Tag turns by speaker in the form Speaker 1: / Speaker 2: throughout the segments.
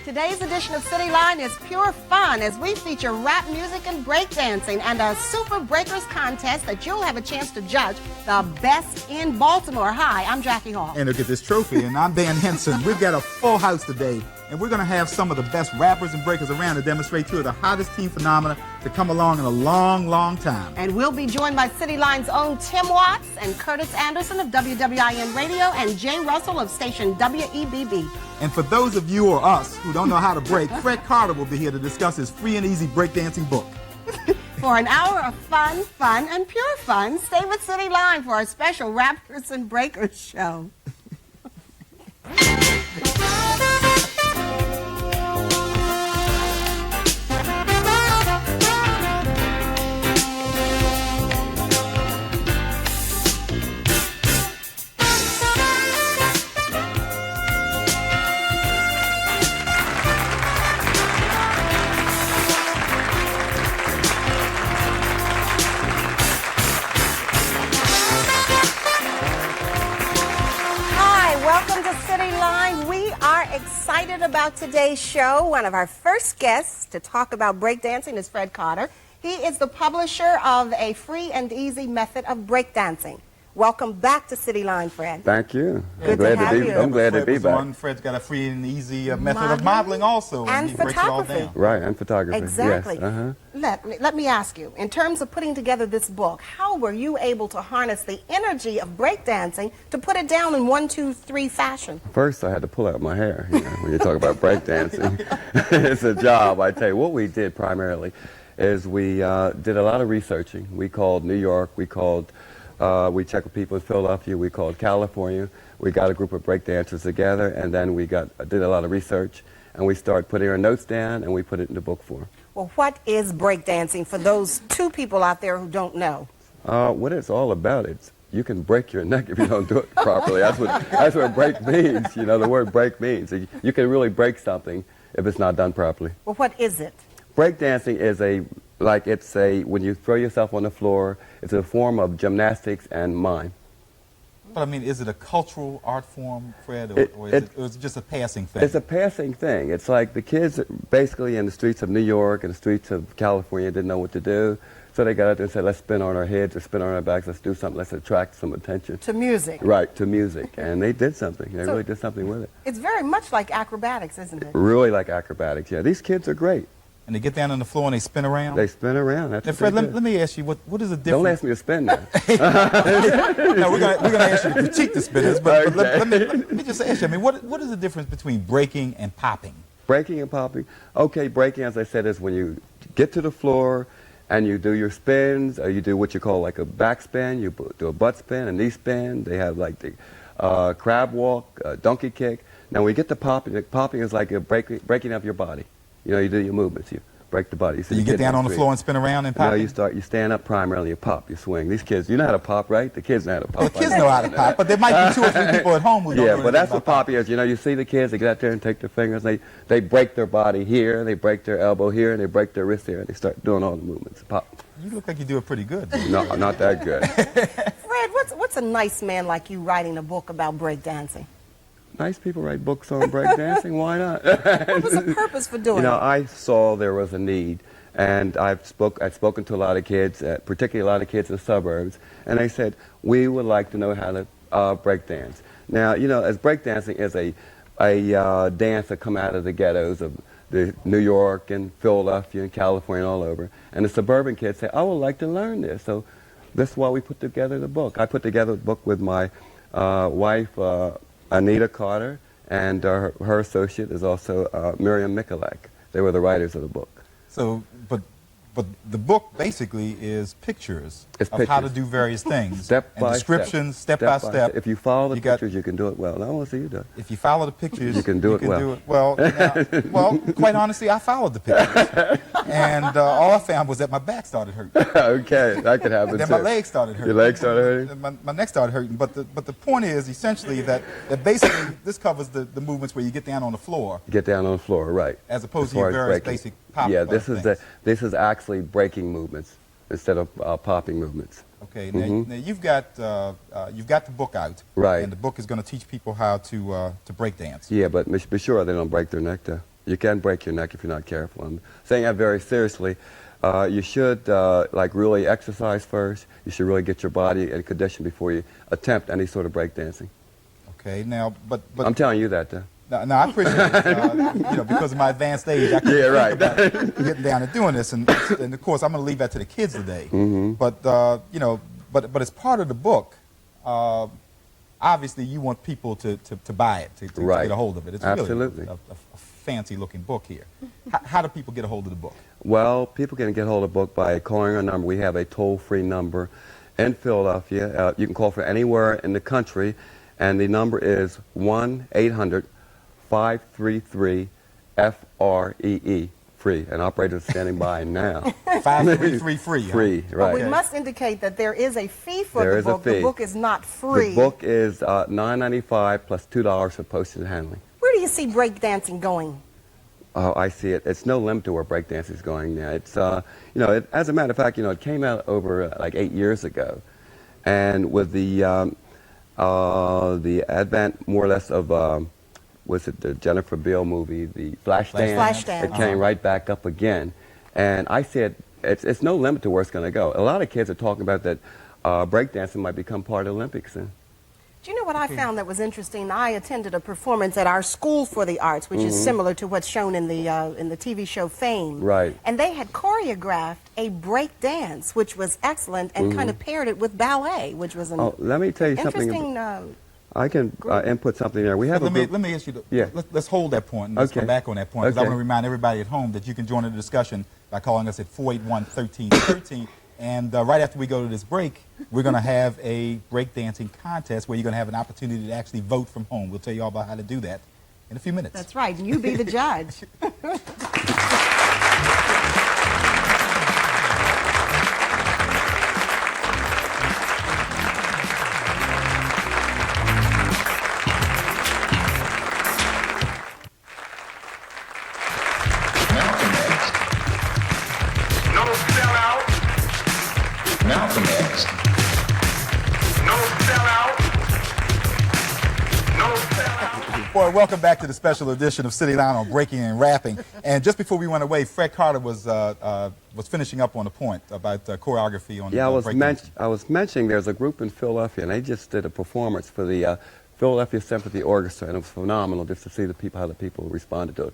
Speaker 1: Today's edition of City Line is pure fun as we feature rap music and breakdancing and a Super Breakers contest that you'll have a chance to judge the best in Baltimore. Hi, I'm Jackie Hall.
Speaker 2: And look at this trophy, and I'm Dan Henson. We've got a full house today, and we're going to have some of the best rappers and breakers around to demonstrate two of the hottest teen phenomena to come along in a long, long time.
Speaker 1: And we'll be joined by City Line's own Tim Watts and Curtis Anderson of WWIN Radio and Jay Russell of station WEBB.
Speaker 2: And for those of you or us who don't know how to break, Fred Carter will be here to discuss his free and easy breakdancing book.
Speaker 1: For an hour of fun, and pure fun, stay with City Line for our special Rappers and Breakers show. Excited about today's show. One of our first guests to talk about breakdancing is Fred Carter. He is the publisher of a free and easy method of breakdancing. Welcome back to City Line, Fred.
Speaker 3: Thank you.
Speaker 1: Good to have you.
Speaker 3: I'm glad to be back.
Speaker 2: Fred's got a free and easy method of modeling also.
Speaker 1: And
Speaker 2: he
Speaker 1: photography.
Speaker 2: Breaks it all down.
Speaker 3: Right, and photography.
Speaker 1: Exactly.
Speaker 3: Yes,
Speaker 1: Let me ask you, in terms of putting together this book, how were you able to harness the energy of breakdancing to put it down in 1, 2, 3 fashion?
Speaker 3: First, I had to pull out my hair, when you talk about breakdancing. It's a job, I tell you. What we did primarily is we did a lot of researching. We called New York, we checked with people in Philadelphia, we called California. We got a group of breakdancers together, and then we did a lot of research, and we started putting our notes down, and we put it in the book form.
Speaker 1: Well, what is breakdancing for those 2 people out there who don't know?
Speaker 3: What it's all about, you can break your neck if you don't do it properly. That's what break means. The word break means. You can really break something if it's not done properly.
Speaker 1: Well, what is it?
Speaker 3: Breakdancing is when you throw yourself on the floor, it's a form of gymnastics and mime.
Speaker 2: But I mean, is it a cultural art form, Fred, or is it just a passing thing?
Speaker 3: It's a passing thing. It's like the kids basically in the streets of New York and the streets of California didn't know what to do. So they got out there and said, let's spin on our heads or spin on our backs, let's do something, let's attract some attention.
Speaker 1: To music.
Speaker 3: Right, to music. And they did something. They really did something with it.
Speaker 1: It's very much like acrobatics, isn't it?
Speaker 3: Really like acrobatics, yeah. These kids are great.
Speaker 2: And they get down on the floor and they spin around?
Speaker 3: They spin around. That's
Speaker 2: now, Fred, let me ask you, what is the difference?
Speaker 3: Don't ask me to spin now.
Speaker 2: No, we're gonna ask you to critique the spinners, but,
Speaker 3: Okay.
Speaker 2: let me just ask you, I mean, what is the difference between breaking and popping?
Speaker 3: Breaking and popping? Okay, breaking, as I said, is when you get to the floor and you do your spins, or you do what you call like a back spin, you do a butt spin, a knee spin, they have like the crab walk, donkey kick. Now when you get to popping is like a breaking up your body. You do your movements, you break the body.
Speaker 2: So you get down on the floor and spin around and pop?
Speaker 3: No, you stand up primarily, you pop, you swing. These kids, you know how to pop, right? The kids know how to pop.
Speaker 2: Well, the kids know how to pop, but there might be 2 or 3 people at home who don't know
Speaker 3: Yeah, but that's what
Speaker 2: popping
Speaker 3: popping is. You see the kids, they get out there and take their fingers, they break their body here, they break their elbow here, and they break their wrist here, and they start doing all the movements. Pop.
Speaker 2: You look like you do it pretty good.
Speaker 3: No, not that good.
Speaker 1: Fred, what's a nice man like you writing a book about breakdancing?
Speaker 3: Nice people write books on breakdancing. Why not?
Speaker 1: What was the purpose for doing it?
Speaker 3: I saw there was a need, and I've spoken to a lot of kids, particularly a lot of kids in the suburbs, and they said, we would like to know how to breakdance. Now, as breakdancing is a dance that come out of the ghettos of the New York and Philadelphia and California and all over, and the suburban kids say, I would like to learn this. So that's why we put together the book. I put together the book with my wife, Anita Carter, and her associate is also Miriam Michalak. They were the writers of the book.
Speaker 2: So, but the book basically is pictures of how to do various things.
Speaker 3: Step by
Speaker 2: descriptions, step by step.
Speaker 3: If you follow the pictures, you can do it well. I want to see you do it.
Speaker 2: If you follow the pictures,
Speaker 3: you can do it well.
Speaker 2: Well, quite honestly, I followed the pictures. And all I found was that my back started hurting.
Speaker 3: Okay, that could happen
Speaker 2: and then
Speaker 3: too.
Speaker 2: my legs started hurting.
Speaker 3: Your legs started hurting?
Speaker 2: My neck started hurting. But the point is essentially that basically this covers the movements where you get down on the floor.
Speaker 3: Get down on the floor, right.
Speaker 2: As opposed to your various basic pop
Speaker 3: Yeah, this is actually breaking movements instead of popping movements.
Speaker 2: Okay, now you've got the book out,
Speaker 3: right?
Speaker 2: And the book is going to teach people how to break dance.
Speaker 3: Yeah, but be sure they don't break their neck though. You can break your neck if you're not careful. I'm saying that very seriously. You should like really exercise first. You should really get your body in condition before you attempt any sort of breakdancing.
Speaker 2: Okay, now, but
Speaker 3: I'm telling you that.
Speaker 2: no, I appreciate it. You know, because of my advanced age, I can't
Speaker 3: right.
Speaker 2: about getting down and doing this, and of course, I'm going to leave that to the kids today. But you know, but as part of the book, obviously, you want people to buy it, to get a hold of it. It's
Speaker 3: Absolutely.
Speaker 2: really a fancy-looking book here. How do people get a hold of the book?
Speaker 3: Well, people can get hold of the book by calling our number. We have a toll-free number in Philadelphia. You can call from anywhere in the country, and the number is 1-800-533-FREE. Free. An operator is standing by now.
Speaker 2: 533 free.
Speaker 3: Free,
Speaker 2: Huh?
Speaker 3: right.
Speaker 1: But we must indicate that there is a fee for
Speaker 3: There
Speaker 1: the
Speaker 3: is a
Speaker 1: book.
Speaker 3: fee.
Speaker 1: The book is not free.
Speaker 3: The book is $9.95 plus $2 for postage and handling.
Speaker 1: Where do you see breakdancing going?
Speaker 3: Oh, I see it. It's no limit to where breakdance is going now. It's, you know, as a matter of fact, you know, it came out over like 8 years ago, and with the advent, more or less, of was it the Jennifer Beal movie, the Flashdance? It came right back up again, and I said it's no limit to where it's going to go. A lot of kids are talking about that breakdancing might become part of the Olympics soon.
Speaker 1: Do you know what I found that was interesting? I attended a performance at our School for the Arts, which is similar to what's shown in the TV show Fame.
Speaker 3: Right.
Speaker 1: And they had choreographed a break dance, which was excellent, and kind of paired it with ballet, which was an
Speaker 3: let me tell you something.
Speaker 1: interesting.
Speaker 3: I can input something there. We have
Speaker 2: let me ask you. Let's hold that point and let's come back on that point, because I want to remind everybody at home that you can join in the discussion by calling us at 481-1313. And right after we go to this break, we're going to have a breakdancing contest where you're going to have an opportunity to actually vote from home. We'll tell you all about how to do that in a few minutes.
Speaker 1: That's right, and you be the judge.
Speaker 4: Malcolm X.
Speaker 5: No sellout. No sellout.
Speaker 2: Boy, welcome back to the special edition of City Line on Breaking and Rapping. And just before we went away, Fred Carter was finishing up on a point about choreography on
Speaker 3: I
Speaker 2: breakdancing.
Speaker 3: was mentioning there's a group in Philadelphia, and they just did a performance for the Philadelphia Symphony Orchestra, and it was phenomenal just to see how the people responded to it,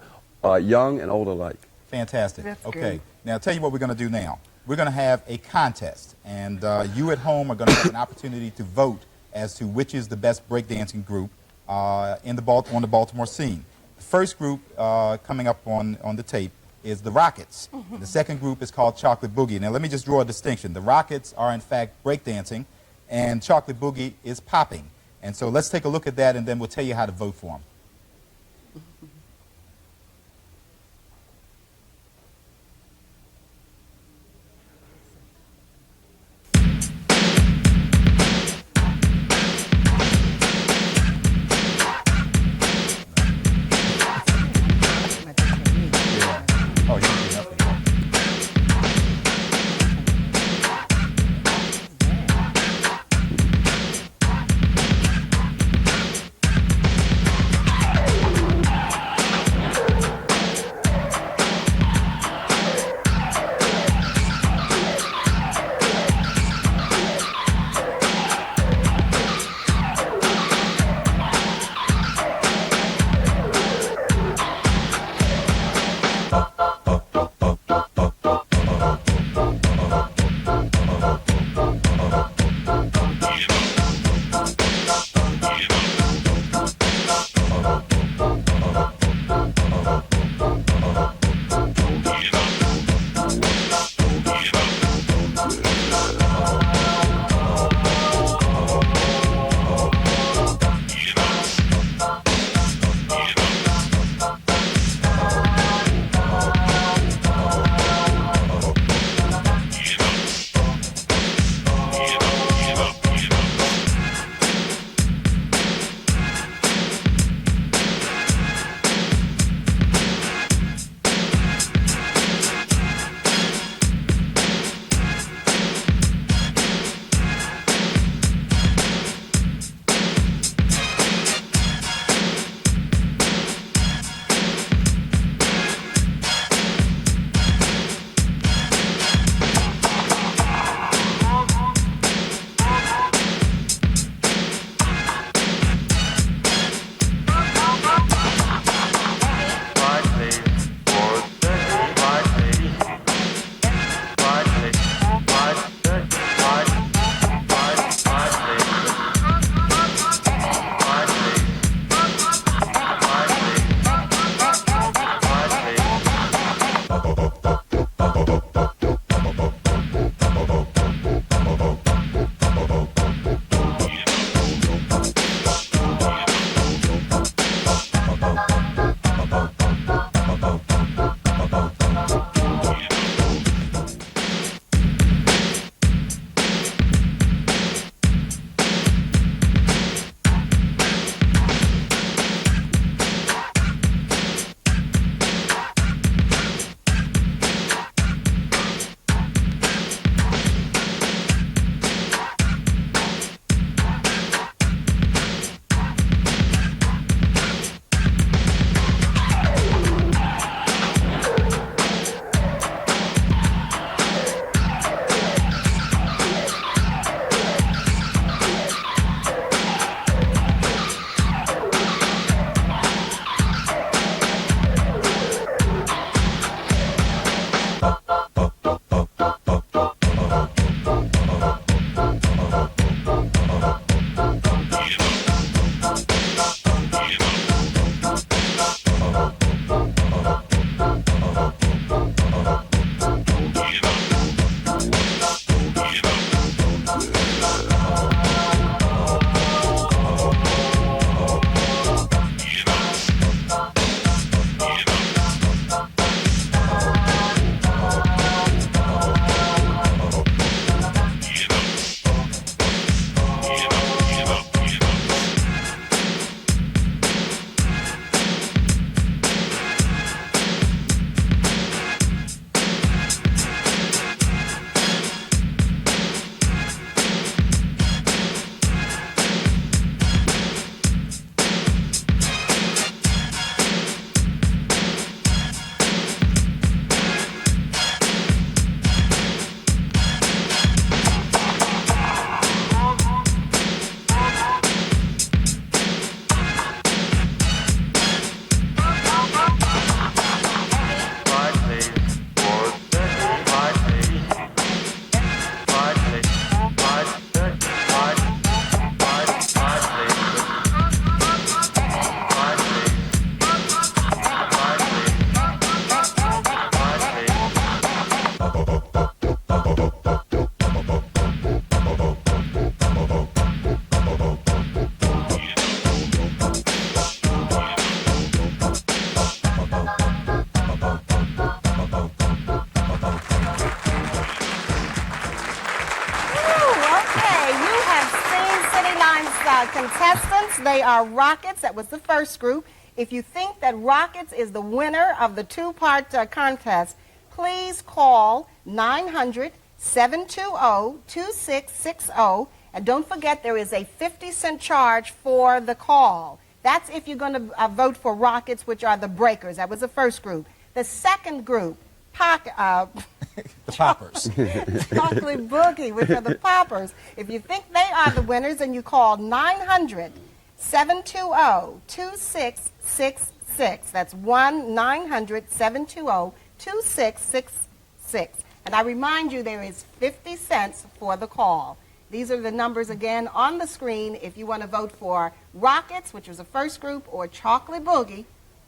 Speaker 3: young and old alike.
Speaker 2: Fantastic.
Speaker 1: That's
Speaker 2: okay.
Speaker 1: good.
Speaker 2: Now, I'll tell you what we're going to do now. We're going to have a contest, and you at home are going to have an opportunity to vote as to which is the best breakdancing group on the Baltimore scene. The first group coming up on the tape is the Rockets. The second group is called Chocolate Boogie. Now, let me just draw a distinction. The Rockets are, in fact, breakdancing, and Chocolate Boogie is popping. And so let's take a look at that, and then we'll tell you how to vote for them. Oh, you can do nothing.
Speaker 1: contestants, they are Rockets. That was the first group. If you think that Rockets is the winner of the two-part contest, please call 900-720-2660. And don't forget, there is a 50-cent charge for the call. That's if you're going to vote for Rockets, which are the Breakers. That was the first group. The second group,
Speaker 2: The Poppers.
Speaker 1: Chocolate Boogie, which are the Poppers. If you think they are the winners, then you call 900-720-2666. That's 1-900-720-2666. And I remind you, there is 50 cents for the call. These are the numbers again on the screen if you want to vote for Rockets, which was the first group, or Chocolate Boogie,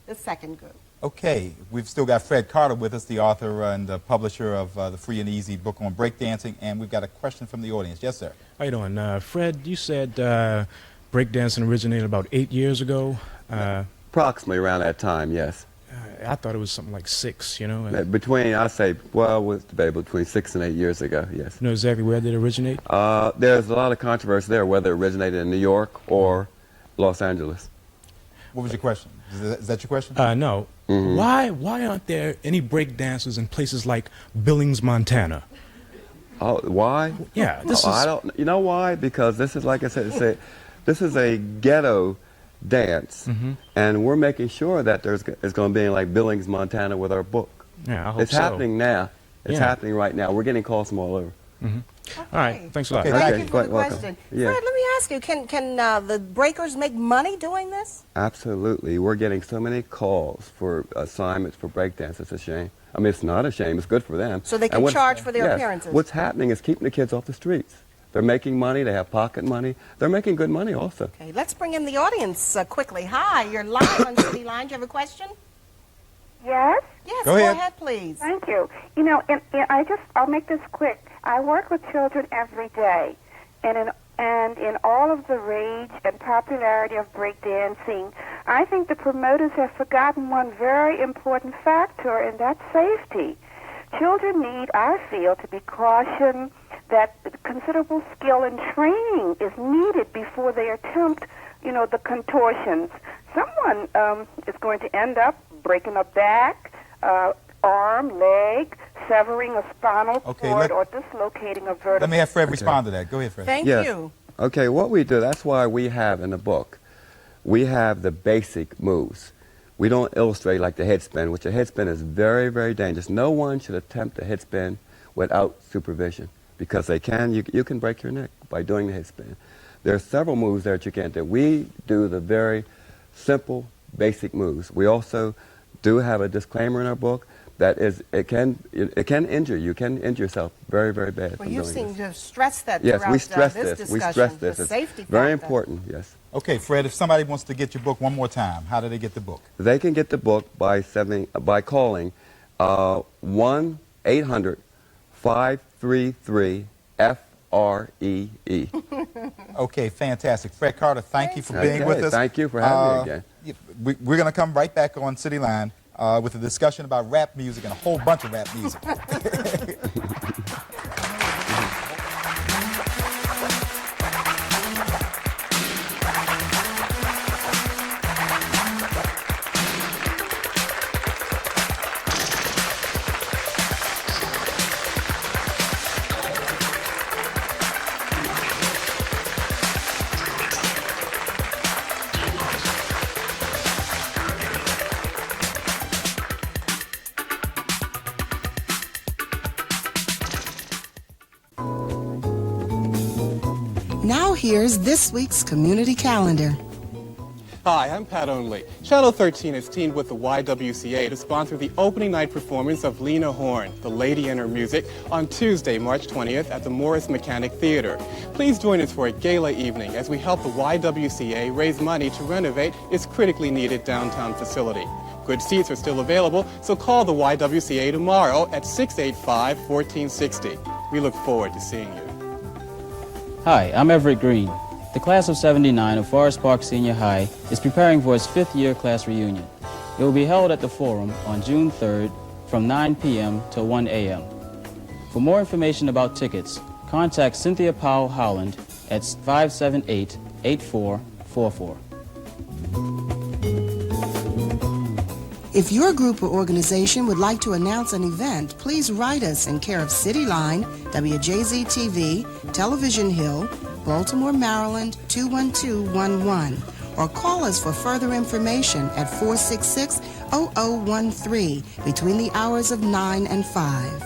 Speaker 1: the second group.
Speaker 2: Okay, we've still got Fred Carter with us, the author and the publisher of the Free and Easy book on breakdancing, and we've got a question from the audience. Yes, sir.
Speaker 6: How you doing? Fred, you said breakdancing originated about 8 years ago.
Speaker 3: Approximately around that time, yes.
Speaker 6: I thought it was something like 6, you know?
Speaker 3: Between, I say, well, it was debatable, between 6 and 8 years ago, yes.
Speaker 6: You know exactly where did it originate?
Speaker 3: There's a lot of controversy there, whether it originated in New York or Los Angeles.
Speaker 2: What was your question? Is that your question?
Speaker 6: No. Mm-hmm. Why aren't there any break dancers in places like Billings, Montana?
Speaker 3: Oh, why?
Speaker 6: Yeah,
Speaker 3: I don't. You know why? Because this is, like I said, this is a ghetto dance, and we're making sure that it's going to be in like Billings, Montana, with our book.
Speaker 6: Yeah, I hope
Speaker 3: it's happening now. It's happening right now. We're getting calls from all over.
Speaker 6: Okay. All right. Thanks a lot.
Speaker 2: Okay,
Speaker 1: Thank you for the
Speaker 3: welcome.
Speaker 1: question.
Speaker 3: Yeah.
Speaker 1: Fred, let me ask you, can the Breakers make money doing this?
Speaker 3: Absolutely. We're getting so many calls for assignments for breakdance. It's a shame. I mean, it's not a shame. It's good for them.
Speaker 1: So they can charge for their appearances.
Speaker 3: What's happening is keeping the kids off the streets. They're making money. They have pocket money. They're making good money also.
Speaker 1: Okay, let's bring in the audience quickly. Hi, you're live on City Line. Do you have a question?
Speaker 7: Yes,
Speaker 1: Yes,
Speaker 2: Go
Speaker 1: go
Speaker 2: ahead.
Speaker 1: ahead, please.
Speaker 7: thank you. You know, I'll make this quick. I work with children every day, and in all of the rage and popularity of breakdancing, I think the promoters have forgotten one very important factor, and that's safety. Children need, I feel, to be cautioned that considerable skill and training is needed before they attempt, the contortions. Someone is going to end up breaking a back, arm, leg, severing a spinal cord, or dislocating a vertebra.
Speaker 2: Let me have Fred respond to that. Go ahead, Fred.
Speaker 1: Thank
Speaker 3: Yes.
Speaker 1: you.
Speaker 3: Okay, what we do, that's why we have in the book, we have the basic moves. We don't illustrate like the head spin, which a head spin is very, very dangerous. No one should attempt a head spin without supervision, because you can break your neck by doing the head spin. There are several moves there that you can't do. We do the very simple, basic moves. We also do have a disclaimer in our book that is, it can injure you. You can injure yourself very, very bad.
Speaker 1: Well,
Speaker 3: from
Speaker 1: you
Speaker 3: doing
Speaker 1: seem
Speaker 3: this.
Speaker 1: to have stressed that
Speaker 3: Yes,
Speaker 1: throughout
Speaker 3: we stress
Speaker 1: this
Speaker 3: this.
Speaker 1: discussion.
Speaker 3: We stress this.
Speaker 1: The
Speaker 3: It's
Speaker 1: safety
Speaker 3: very
Speaker 1: factor.
Speaker 3: important, yes.
Speaker 2: Okay, Fred, if somebody wants to get your book one more time, how do they get the book?
Speaker 3: They can get the book by calling 1-800-533-FREE.
Speaker 2: Okay, fantastic. Fred Carter, thank you for being
Speaker 3: Okay,
Speaker 2: with us.
Speaker 3: thank you for having me again.
Speaker 2: We're going to come right back on City Line with a discussion about rap music and a whole bunch of rap music.
Speaker 8: Now here's this week's community calendar.
Speaker 9: Hi, I'm Pat Onley. Channel 13 has teamed with the YWCA to sponsor the opening night performance of Lena Horne, The Lady and Her Music, on Tuesday, March 20th at the Morris Mechanic Theater. Please join us for a gala evening as we help the YWCA raise money to renovate its critically needed downtown facility. Good seats are still available, so call the YWCA tomorrow at 685-1460. We look forward to seeing you.
Speaker 10: Hi, I'm Everett Green. The class of '79 of Forest Park Senior High is preparing for its 5th year class reunion. It will be held at the Forum on June 3rd from 9 p.m. to 1 a.m. For more information about tickets, contact Cynthia Powell Howland at 8444.
Speaker 8: If your group or organization would like to announce an event, please write us in care of City Line, WJZ-TV, Television Hill, Baltimore, Maryland, 21211, or call us for further information at 466-0013 between the hours of 9 and 5.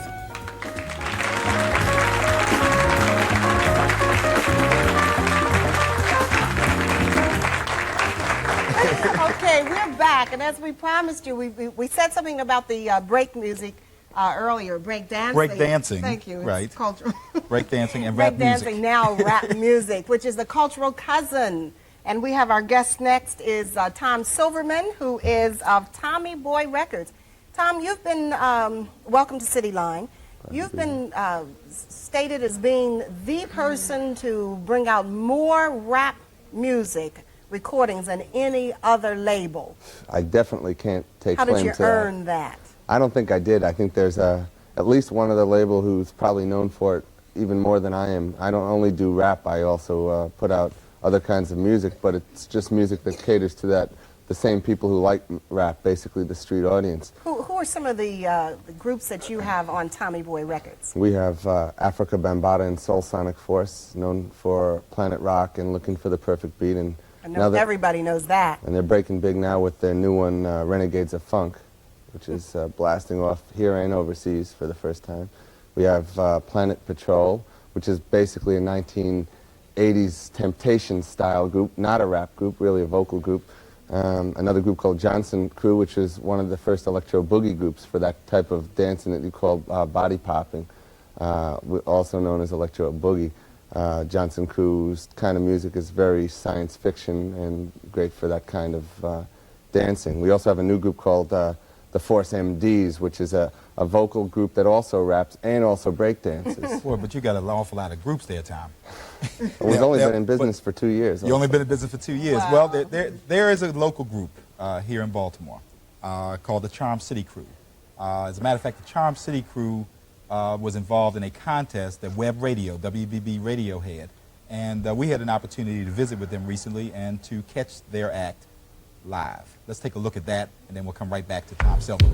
Speaker 1: Okay, we're back, and as we promised you, we said something about the break music earlier, break dancing.
Speaker 2: Break dancing.
Speaker 1: Thank you. It's
Speaker 2: right.
Speaker 1: cultural.
Speaker 2: Break dancing and rap
Speaker 1: Break dancing,
Speaker 2: music.
Speaker 1: now rap music, which is the cultural cousin. And we have our guest next is Tom Silverman, who is of Tommy Boy Records. Tom, you've been, welcome to City Line. You've been stated as being the person to bring out more rap music recordings than any other label.
Speaker 3: I definitely can't take
Speaker 1: How
Speaker 3: claim
Speaker 1: did you
Speaker 3: to
Speaker 1: earn that?
Speaker 3: I don't think I did. I think there's at least one other label who's probably known for it even more than I am. I don't only do rap, I also put out other kinds of music, but it's just music that caters to the same people who like rap, basically the street audience.
Speaker 1: Who are some of the groups that you have on Tommy Boy Records?
Speaker 3: We have Africa Bambaataa and Soul Sonic Force, known for Planet Rock and Looking for the Perfect Beat. And
Speaker 1: I know everybody knows that.
Speaker 3: And they're breaking big now with their new one, Renegades of Funk, which is blasting off here and overseas for the first time. We have Planet Patrol, which is basically a 1980s Temptation-style group, not a rap group, really a vocal group. Another group called Johnson Crew, which is one of the first electro boogie groups for that type of dancing that you call body popping, also known as electro boogie. Johnson Crew's kind of music is very science fiction and great for that kind of dancing. We also have a new group called the Force MDs, which is a vocal group that also raps and also break dances.
Speaker 2: Boy, but you got an awful lot of groups there, Tom.
Speaker 3: We've only been in business for 2 years.
Speaker 2: You only been in business for 2 years.
Speaker 1: Wow.
Speaker 2: Well, there is a local group here in Baltimore called the Charm City Crew. As a matter of fact, the Charm City Crew was involved in a contest that Web Radio, WBB Radio had. And we had an opportunity to visit with them recently and to catch their act live. Let's take a look at that, and then we'll come right back to Tom Silverman.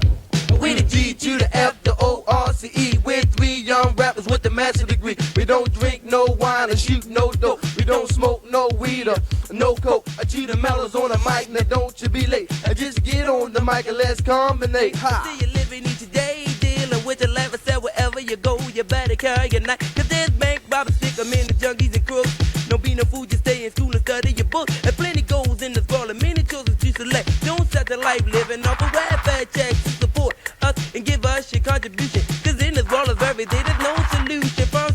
Speaker 11: We the G to the F, the O-R-C-E. We're three young rappers with a master's degree. We don't drink no wine or shoot no dope. We don't smoke no weed or no coke. I cheat the mellows on the mic, now don't you be late. I just get on the mic and let's combinate. Ha! See you living each day, dealing with your life. I said wherever you go, you better carry your knife. Cause there's bank robbers, stick 'em in the junkies and crooks. Don't be no fool, just stay in school and study your book. And plenty goes in this world and many choices you select. Don't set the life living off a welfare check to support us and give us your contribution. Cause in this world of everything, there's no solution. From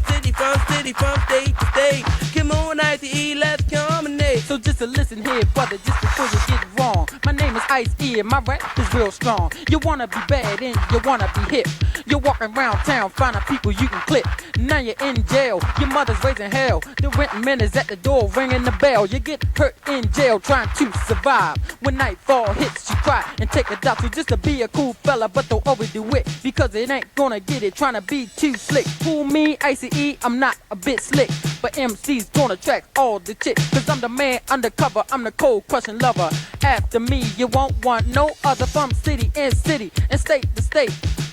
Speaker 11: city, from state to state. Come on, ICE, let's combinate.
Speaker 12: So just to listen here, brother, just before you get it wrong. My name is Ice-E and my rap is real strong. You wanna be bad and you wanna be hip. You're walking around town finding people you can clip. Now you're in jail, your mother's raising hell. The rent man is at the door ringing the bell. You get hurt in jail trying to survive. When nightfall hits, you cry and take a doctor just to be a cool fella, but don't overdo it because it ain't gonna get it. Trying to be too slick. Fool me, ICE, I'm not a bit slick, but MC's gonna track all the chicks. Cause I'm the man undercover, I'm the cold crushing lover. After me, you won't want no other from city and state to state.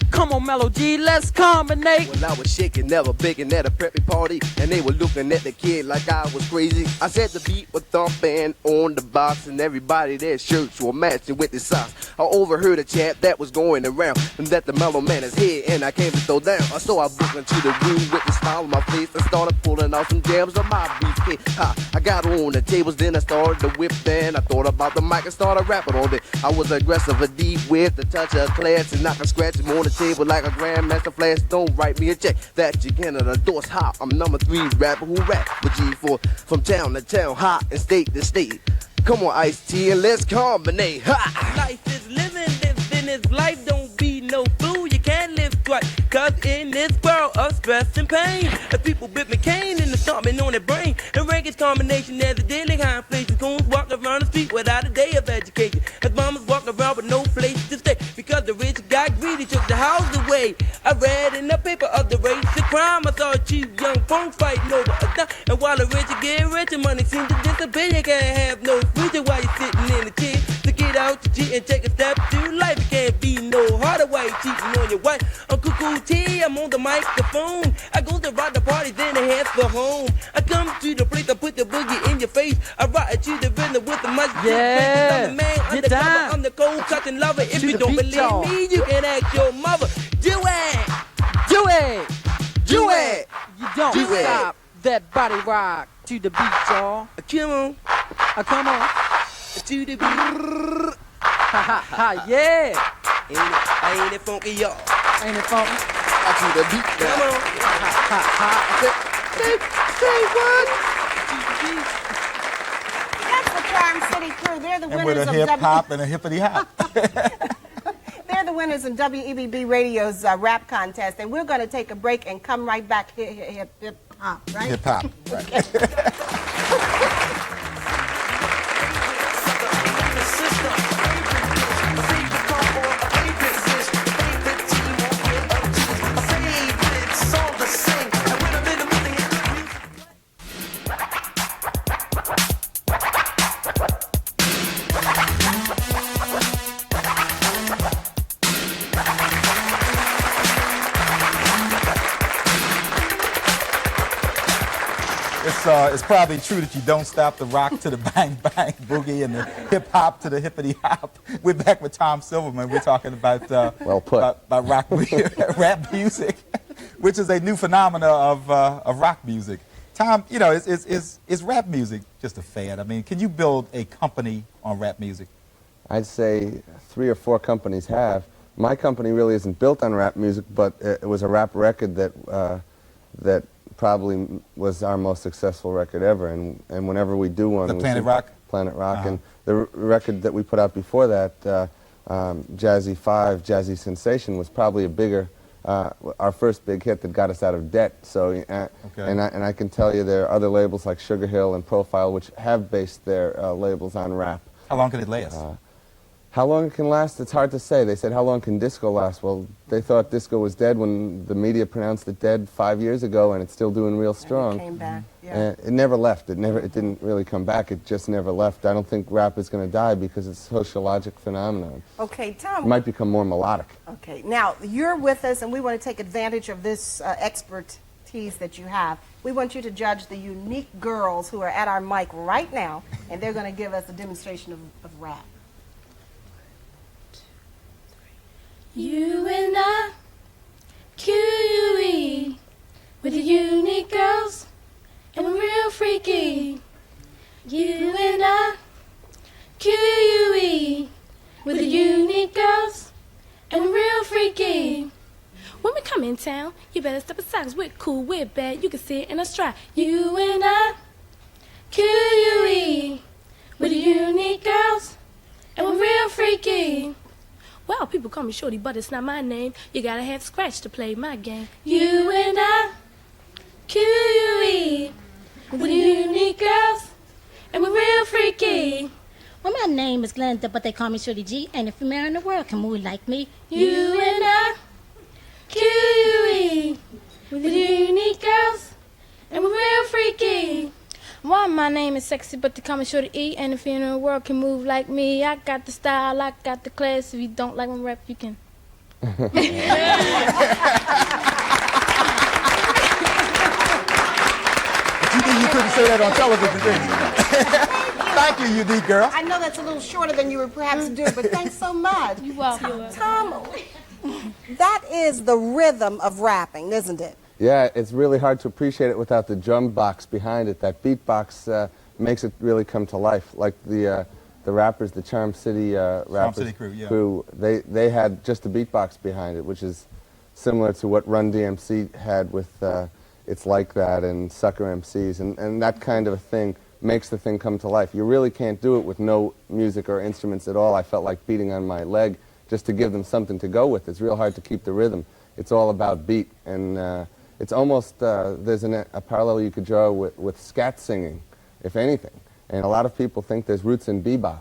Speaker 12: Come on, Mellow G, let's combinate.
Speaker 11: Well, I was shaking, never baking at a preppy party, and they were looking at the kid like I was crazy. I said the beat was thumping on the box, and everybody their shirts were matching with the socks. I overheard a chat that was going around, and that the mellow man is here, and I came to throw down. So I booked into the room with a smile on my face, and started pulling out some jams on my briefcase. I got on the tables, then I started to whip, then I thought about the mic and started rapping on it. I was aggressive, a deep with the touch of class, and I can scratch him on the table like a grandmaster flash. Don't write me a check that you can endorse. Hot, I'm number 3 rapper who rap with G4 from town to town, hot and state to state. Come on, Ice-T, and let's combinate. Ha! Life is living, in this life, don't be no fool. You can't live right, cause in this world of stress and pain, the people bit McCain and the stomping on their brain. The rankings combination as a daily high inflation. Coons walk around the street without a day of education. As mamas walk around with no place to stay, because the rich got greedy, took the house away. I read in the paper
Speaker 13: of the race of crime. I saw two young punks fighting over a dime. And while the rich are getting richer, money seems to disappear. You can't have no future while you're sitting in the chair. To get out to cheat and take a step through life, it can't be no harder while you're cheating on your wife. I'm Cuckoo T, I'm on the microphone. I go to rock the party, then I head for home. I come to the place, I put the boogie in your face. I rock at you the rhythm with the mic.
Speaker 12: Yeah.
Speaker 13: I'm the man, I'm the cover, I'm the cold cutting lover. If
Speaker 12: To
Speaker 13: you
Speaker 12: the
Speaker 13: don't
Speaker 12: beat,
Speaker 13: believe
Speaker 12: y'all.
Speaker 13: me, you can ask your mother. Do it!
Speaker 12: Do it!
Speaker 13: Do it!
Speaker 12: You don't
Speaker 13: Do it.
Speaker 12: stop that body rock to the beat, y'all.
Speaker 13: Come on.
Speaker 12: Come on.
Speaker 13: To the beat.
Speaker 12: Ha ha ha, yeah.
Speaker 13: Ain't it funky, y'all?
Speaker 12: Ain't it funky?
Speaker 11: To the beat now.
Speaker 13: Come on.
Speaker 12: Ha ha.
Speaker 11: Say what?
Speaker 1: That's the Charm City crew. They're the
Speaker 2: And with
Speaker 1: winners
Speaker 2: a
Speaker 1: of
Speaker 2: hip
Speaker 1: W.
Speaker 2: hop and a hippity hop.
Speaker 1: They're the winners in WEBB Radio's rap contest, and we're going to take a break and come right back. Hip hop, right?
Speaker 2: Hip hop. Right. It's probably true that you don't stop the rock to the bang bang boogie and the hip hop to the hippity hop. We're back with Tom Silverman. We're talking about
Speaker 3: Well put.
Speaker 2: about rock rap music, which is a new phenomena of rock music. Tom, you know, is rap music just a fad? I mean, can you build a company on rap music?
Speaker 3: I'd say 3 or 4 companies have. My company really isn't built on rap music, but it was a rap record that probably was our most successful record ever. And whenever we do one,
Speaker 2: The
Speaker 3: we
Speaker 2: Planet
Speaker 3: see
Speaker 2: Rock?
Speaker 3: Planet Rock,
Speaker 2: Uh-huh.
Speaker 3: and the record that we put out before that, Jazzy 5, Jazzy Sensation, was probably a bigger, our first big hit that got us out of debt. So, and I can tell you there are other labels like Sugar Hill and Profile which have based their labels on rap.
Speaker 2: How long can it last?
Speaker 3: How long it can last, it's hard to say. They said, how long can disco last? Well, they thought disco was dead when the media pronounced it dead 5 years ago, and it's still doing real strong.
Speaker 1: It came back, yeah.
Speaker 3: And it never left. It didn't really come back. It just never left. I don't think rap is going to die because it's a sociologic phenomenon.
Speaker 1: Okay, Tom.
Speaker 3: It might become more melodic.
Speaker 1: Okay, now you're with us, and we want to take advantage of this expertise that you have. We want you to judge the unique girls who are at our mic right now, and they're going to give us a demonstration of rap.
Speaker 14: You and I, QUE, with the unique girls, and we're real freaky. You and I, QUE, with the unique girls, and we're real freaky. When we come in town, you better step aside, 'cause we're cool, we're bad, you can see it in our stride. You and I, QUE, with the unique girls, and we're real freaky. Well, people call me Shorty, but it's not my name. You gotta have scratch to play my game. You and I, QUE, with unique girls, and we're real freaky.
Speaker 15: Well, my name is Glenda, but they call me Shorty G. Ain't a female in the world can move like me.
Speaker 14: You and I, QUE, with unique girls, and we're real freaky.
Speaker 15: Why my name is sexy, but they call me Shorty E. Ain't a female in the world can move like me. I got the style, I got the class. If you don't like my rap, you can.
Speaker 2: You couldn't say that on television, did you? Thank you, unique girl.
Speaker 1: I know that's a little shorter than you were perhaps due, but thanks so much.
Speaker 15: You're welcome.
Speaker 1: Tom, that is the rhythm of rapping, isn't it?
Speaker 3: Yeah, it's really hard to appreciate it without the drum box behind it. That beatbox makes it really come to life. Like the rappers, the Charm City rappers
Speaker 2: City crew, yeah.
Speaker 3: they had just a beatbox behind it, which is similar to what Run DMC had with It's Like That and Sucker MCs, and that kind of a thing makes the thing come to life. You really can't do it with no music or instruments at all. I felt like beating on my leg just to give them something to go with. It's real hard to keep the rhythm. It's all about beat, and it's almost, there's a parallel you could draw with scat singing, if anything. And a lot of people think there's roots in bebop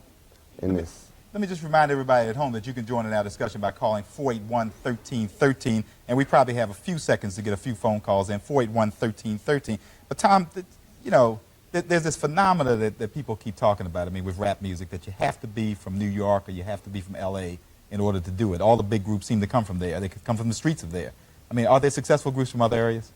Speaker 3: in this.
Speaker 2: let me just remind everybody at home that you can join in our discussion by calling 481-1313, and we probably have a few seconds to get a few phone calls in, 481-1313. But Tom, you know, there's this phenomena that people keep talking about, I mean, with rap music, that you have to be from New York or you have to be from L.A. in order to do it. All the big groups seem to come from there. They could come from the streets of there. I mean, are there successful groups from other areas?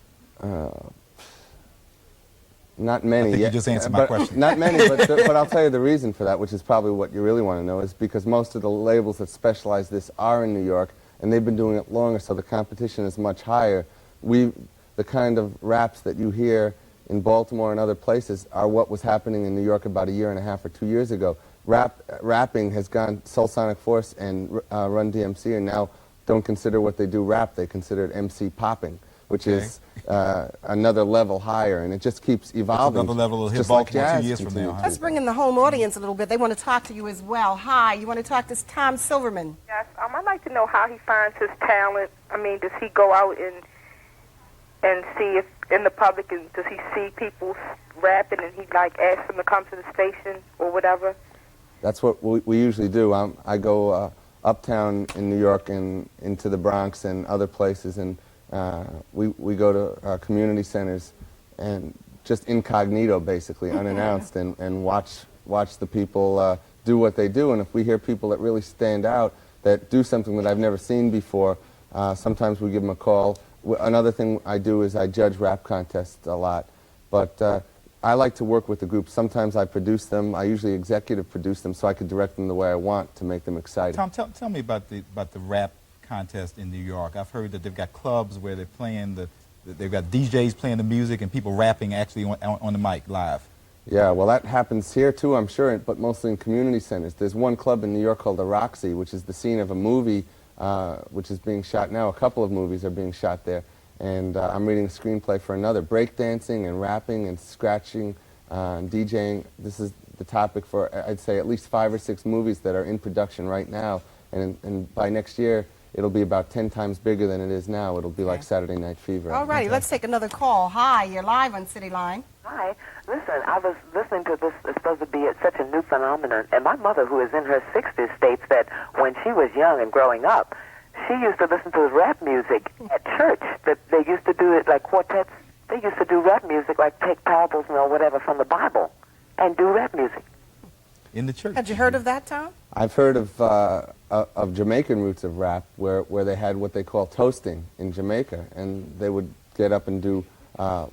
Speaker 3: Not many.
Speaker 2: I think you just answered my question.
Speaker 3: Not many, but I'll tell you the reason for that, which is probably what you really want to know, is because most of the labels that specialize this are in New York, and they've been doing it longer, so the competition is much higher. The kind of raps that you hear in Baltimore and other places are what was happening in New York about a year and a half or 2 years ago. Rapping has gone, Soul Sonic Force and Run DMC and now don't consider what they do rap, they consider it MC popping, which is another level higher, and it just keeps evolving.
Speaker 2: Another level of hit
Speaker 3: just like
Speaker 2: Baltimore
Speaker 3: jazz
Speaker 2: 2 years from now.
Speaker 1: Let's bring in the home audience a little bit. They want to talk to you as well. Hi, you want to talk to Tom Silverman?
Speaker 7: Yes, I'd like to know how he finds his talent. I mean, does he go out and see if in the public, and does he see people rapping and he like asks them to come to the station or whatever?
Speaker 3: That's what we usually do. I go uptown in New York and into the Bronx and other places, and we go to community centers and just incognito, basically, unannounced, and watch the people do what they do. And if we hear people that really stand out, that do something that I've never seen before, sometimes we give them a call. Another thing I do is I judge rap contests a lot, but I like to work with the group. Sometimes I produce them. I usually executive produce them so I can direct them the way I want to make them exciting.
Speaker 2: Tom, tell me about the rap contest in New York. I've heard that they've got clubs where they're playing they've got DJs playing the music and people rapping actually on the mic live.
Speaker 3: Yeah, well, that happens here too, I'm sure, but mostly in community centers. There's one club in New York called the Roxy, which is the scene of a movie which is being shot now. A couple of movies are being shot there, and I'm reading a screenplay for another. Breakdancing and rapping and scratching and DJing. This is the topic for, I'd say, at least 5 or 6 movies that are in production right now, and by next year, it'll be about 10 times bigger than it is now. It'll be like Saturday Night Fever.
Speaker 1: All righty, let's take another call. Hi, you're live on City Line.
Speaker 16: Hi. Listen, I was listening to this. It's supposed to be such a new phenomenon. And my mother, who is in her 60s, states that when she was young and growing up, she used to listen to rap music at church. That they used to do it like quartets. They used to do rap music, like take parables, whatever, from the Bible and do rap music.
Speaker 2: In the church.
Speaker 1: Had you heard of that, Tom?
Speaker 3: I've heard of Jamaican roots of rap where they had what they call toasting in Jamaica, and they would get up and do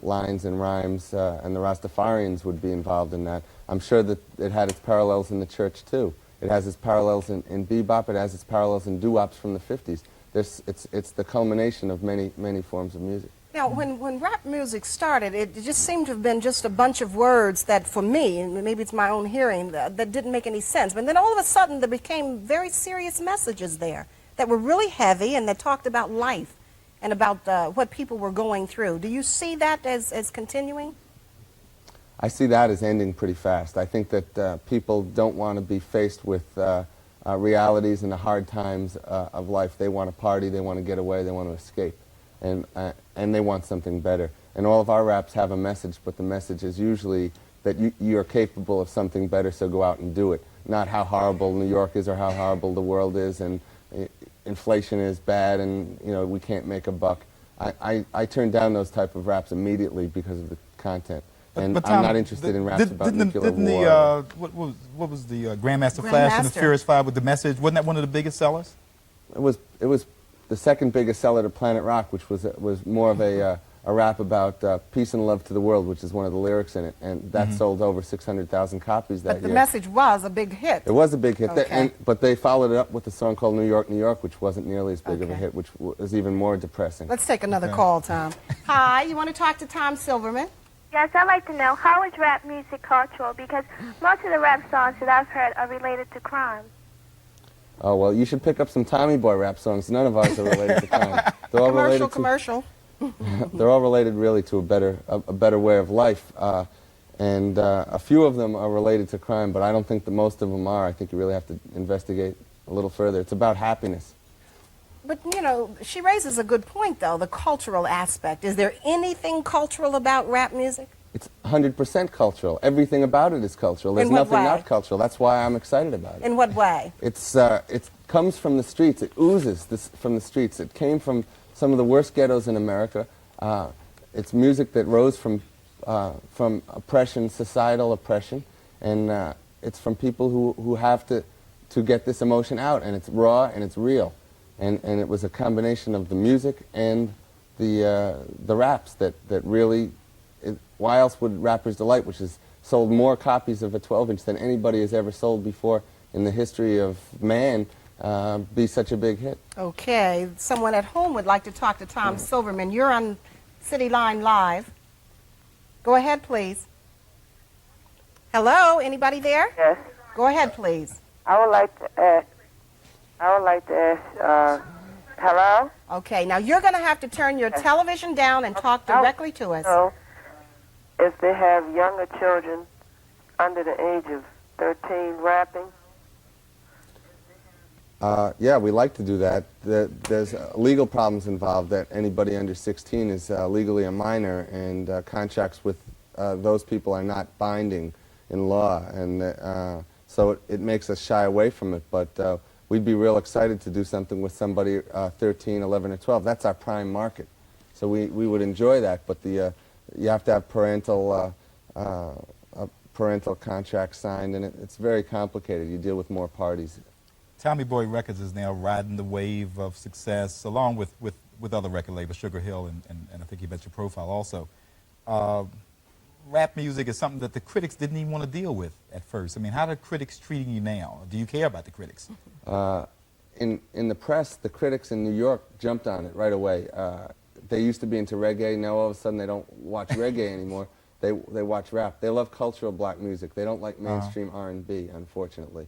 Speaker 3: lines and rhymes, and the Rastafarians would be involved in that. I'm sure that it had its parallels in the church too. It has its parallels in bebop. It has its parallels in doo-wops from the 50s. It's the culmination of many forms of music.
Speaker 1: Now, when rap music started, it just seemed to have been just a bunch of words that, for me, and maybe it's my own hearing, that didn't make any sense. But then all of a sudden, there became very serious messages there that were really heavy and that talked about life and about what people were going through. Do you see that as continuing?
Speaker 3: I see that as ending pretty fast. I think that people don't want to be faced with realities and the hard times of life. They want to party, they want to get away, they want to escape. And they want something better. And all of our raps have a message, but the message is usually that you're capable of something better, so go out and do it. Not how horrible New York is or how horrible the world is and inflation is bad and we can't make a buck. I turn down those type of raps immediately because of the content. And
Speaker 2: but Tom,
Speaker 3: I'm not interested in raps about nuclear war.
Speaker 2: What was the Grandmaster Flash and the Furious Five with the message? Wasn't that one of the biggest sellers?
Speaker 3: It was the second biggest seller to Planet Rock, which was more of a rap about peace and love to the world, which is one of the lyrics in it, and that sold over 600,000 copies that year.
Speaker 1: But the message was a big hit.
Speaker 3: It was a big hit,
Speaker 1: Okay.
Speaker 3: but they followed it up with a song called New York, New York, which wasn't nearly as big of a hit, which was even more depressing.
Speaker 1: Let's take another call, Tom. Hi, you want to talk to Tom Silverman?
Speaker 17: Yes, I'd like to know, how is rap music cultural? Because most of the rap songs that I've heard are related to crime.
Speaker 3: Oh, well, you should pick up some Tommy Boy rap songs. None of ours are related to crime. They're all
Speaker 1: Commercial.
Speaker 3: They're all related, really, to a better way of life. And a few of them are related to crime, but I don't think that most of them are. I think you really have to investigate a little further. It's about happiness.
Speaker 1: But, she raises a good point, though, the cultural aspect. Is there anything cultural about rap music?
Speaker 3: it's 100% cultural. Everything about it is cultural. There's
Speaker 1: In what
Speaker 3: nothing
Speaker 1: way?
Speaker 3: not cultural. That's why I'm excited about it.
Speaker 1: In what way?
Speaker 3: It comes from the streets. It oozes from the streets. It came from some of the worst ghettos in America. It's music that rose from oppression, societal oppression, and it's from people who have to get this emotion out, and it's raw and it's real. And it was a combination of the music and the raps that really, why else would Rapper's Delight, which has sold more copies of a 12-inch than anybody has ever sold before in the history of man, be such a big hit?
Speaker 1: Okay, someone at home would like to talk to Tom Silverman. You're on City Line Live. Go ahead, please. Hello, anybody there?
Speaker 18: Yes.
Speaker 1: Go ahead, please.
Speaker 18: I would like to ask, hello?
Speaker 1: Okay, now you're going to have to turn your television down and talk directly to us.
Speaker 18: So, if they have younger children under the age of 13 rapping?
Speaker 3: Yeah, we like to do that. There's legal problems involved that anybody under 16 is legally a minor, and contracts with those people are not binding in law, and so it makes us shy away from it, but we'd be real excited to do something with somebody 13, 11, or 12. That's our prime market. So we would enjoy that, but you have to have parental contract signed, and it's very complicated. You deal with more parties.
Speaker 2: Tommy Boy Records is now riding the wave of success, along with other record labels, Sugar Hill, and I think you bet your profile also. Rap music is something that the critics didn't even want to deal with at first. I mean, how are the critics treating you now? Do you care about the critics?
Speaker 3: In the press, the critics in New York jumped on it right away. They used to be into reggae. Now all of a sudden they don't watch reggae anymore. They watch rap. They love cultural black music. They don't like mainstream R&B, unfortunately.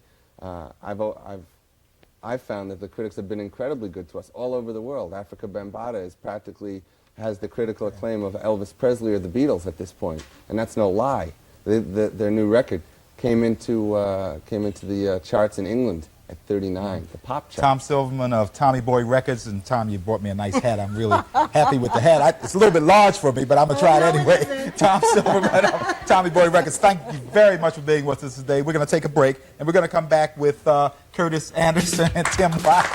Speaker 3: I've found that the critics have been incredibly good to us all over the world. Africa Bambaataa is practically has the critical acclaim of Elvis Presley or the Beatles at this point, and that's no lie. Their new record came into the charts in England at 39, the pop chart.
Speaker 2: Tom Silverman of Tommy Boy Records, and Tom, you brought me a nice hat. I'm really happy with the hat. It's a little bit large for me, but I'm gonna try it anyway. Tom Silverman of Tommy Boy Records, thank you very much for being with us today. We're gonna take a break, and we're gonna come back with Curtis Anderson and Tim Watts.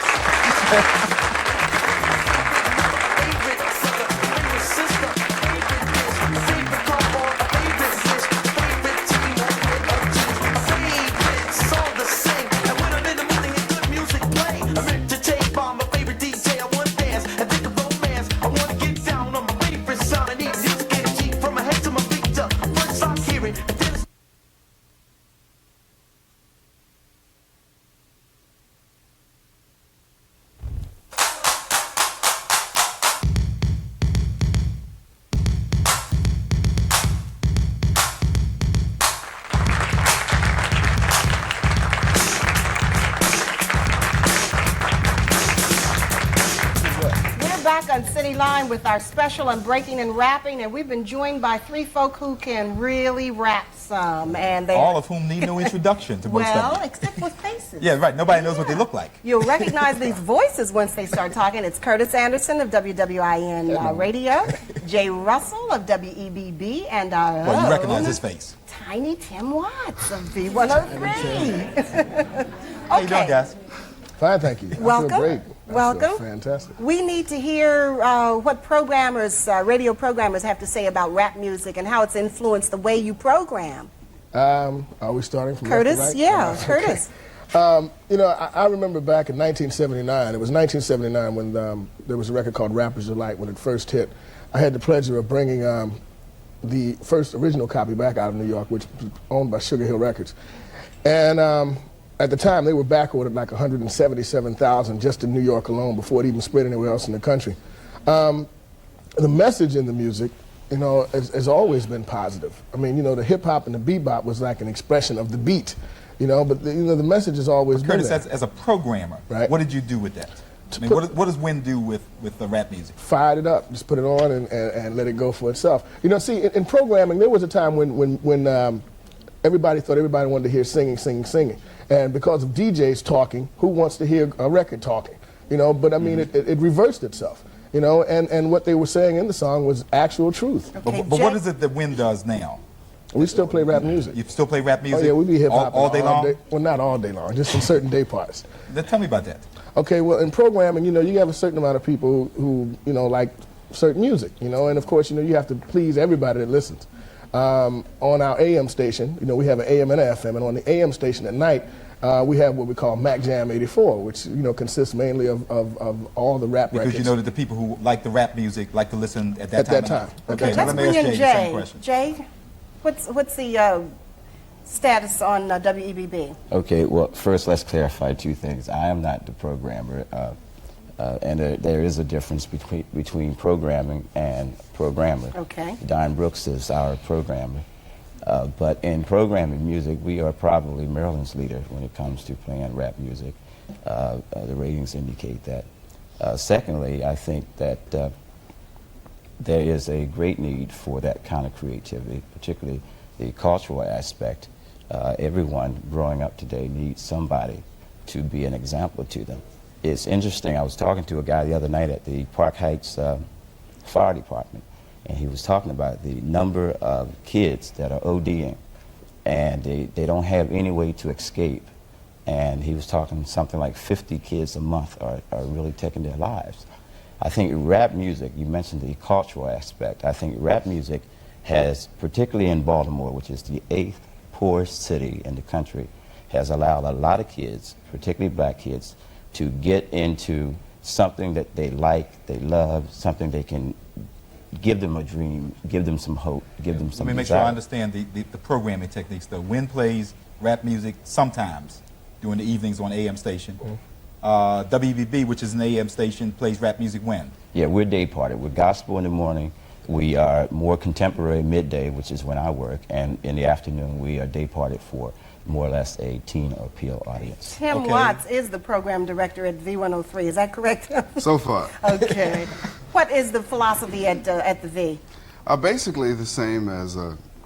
Speaker 1: On City Line with our special on breaking and rapping, and we've been joined by three folk who can really rap some, and they
Speaker 2: all of whom need no introduction to most of them.
Speaker 1: Except with faces.
Speaker 2: Yeah, right. Nobody knows what they look like.
Speaker 1: You'll recognize these voices once they start talking. It's Curtis Anderson of WWIN Radio, Jay Russell of WEBB, and
Speaker 2: well, you recognize his face.
Speaker 1: Tiny Tim Watts of B103.
Speaker 2: How you doing, guys?
Speaker 19: Fine, thank you.
Speaker 1: Welcome.
Speaker 19: I feel great.
Speaker 1: Welcome.
Speaker 19: Fantastic.
Speaker 1: We need to hear what programmers, radio programmers have to say about rap music and how it's influenced the way you program.
Speaker 19: Are we starting from
Speaker 1: Curtis?
Speaker 19: left to right?
Speaker 1: Yeah, Curtis.
Speaker 19: You know, I remember back in 1979, it was 1979 when there was a record called Rappers Delight when it first hit. I had the pleasure of bringing the first original copy back out of New York, which was owned by Sugar Hill Records. And at the time, they were back ordered like 177,000 just in New York alone before it even spread anywhere else in the country. The message in the music, you know, has always been positive. I mean, you know, the hip-hop and the bebop was like an expression of the beat, you know, but, you know, the message has always been
Speaker 2: Curtis,
Speaker 19: there.
Speaker 2: as a programmer, right? What did you do with that? I mean, what does Win do with the rap music?
Speaker 19: Fired it up, just put it on and let it go for itself. You know, see, in programming, there was a time when everybody thought everybody wanted to hear singing, singing, singing. And because of DJs talking, who wants to hear a record talking? You know, but I mean, it reversed itself. you know, and what they were saying in the song was actual truth.
Speaker 2: Okay, but what is it that Win does now?
Speaker 19: We still play rap music.
Speaker 2: You still play rap music?
Speaker 19: Oh yeah, we be hip hop
Speaker 2: all day long.
Speaker 19: Well, not all day long, just in certain day parts.
Speaker 2: Then tell me about that.
Speaker 19: Okay, well, in programming, you know, you have a certain amount of people who, you know, like certain music, you know, and of course, you know, you have to please everybody that listens. On our AM station, you know, we have an AM and an FM, and on the AM station at night, we have what we call Mac Jam 84, which, you know, consists mainly of all the rap records.
Speaker 2: Because you know that the people who like the rap music like to listen at that time.
Speaker 1: Okay, let's bring in Jay. Jay, what's the status on WEBB?
Speaker 20: Okay, well, first let's clarify two things. I am not the programmer, and there is a difference between programming and programmer.
Speaker 1: Okay.
Speaker 20: Don Brooks is our programmer. But in programming music, we are probably Maryland's leader when it comes to playing rap music. The ratings indicate that. Secondly, I think that there is a great need for that kind of creativity, particularly the cultural aspect. Everyone growing up today needs somebody to be an example to them. It's interesting, I was talking to a guy the other night at the Park Heights Fire Department, and he was talking about the number of kids that are ODing, and they don't have any way to escape. And he was talking something like 50 kids a month are really taking their lives. I think rap music, you mentioned the cultural aspect, I think rap music has, particularly in Baltimore, which is the 8th poorest city in the country, has allowed a lot of kids, particularly black kids, to get into something that they like, they love, something they can give them a dream, give them some hope, give them some
Speaker 2: Let me make
Speaker 20: desire.
Speaker 2: sure I understand the programming techniques. The Win plays rap music sometimes during the evenings on AM station. WBB, which is an AM station, plays rap music when?
Speaker 20: Yeah, we're day parted. We're gospel in the morning. We are more contemporary midday, which is when I work, and in the afternoon we are day parted for more or less a teen or appeal audience.
Speaker 1: Tim Watts is the program director at V103. Is that correct?
Speaker 21: So far.
Speaker 1: Okay. What is the philosophy at the V?
Speaker 21: Basically the same as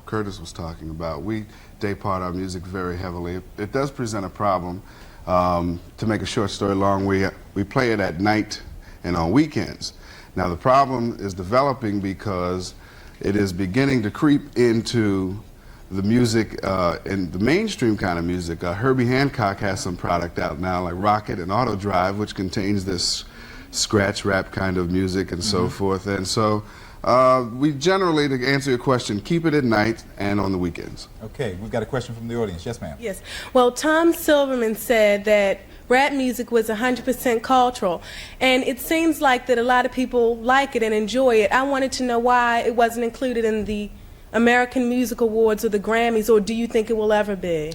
Speaker 21: Curtis was talking about. We day part our music very heavily. It does present a problem. To make a short story long, we play it at night and on weekends. Now the problem is developing because it is beginning to creep into the music, and the mainstream kind of music. Herbie Hancock has some product out now like Rocket and Auto Drive, which contains this scratch rap kind of music and so forth. And so we generally, to answer your question, keep it at night and on the weekends.
Speaker 2: Okay, we've got a question from the audience. Yes, ma'am.
Speaker 22: Yes. Well, Tom Silverman said that rap music was 100% cultural, and it seems like that a lot of people like it and enjoy it. I wanted to know why it wasn't included in the American Music Awards or the Grammys, or do you think it will ever be?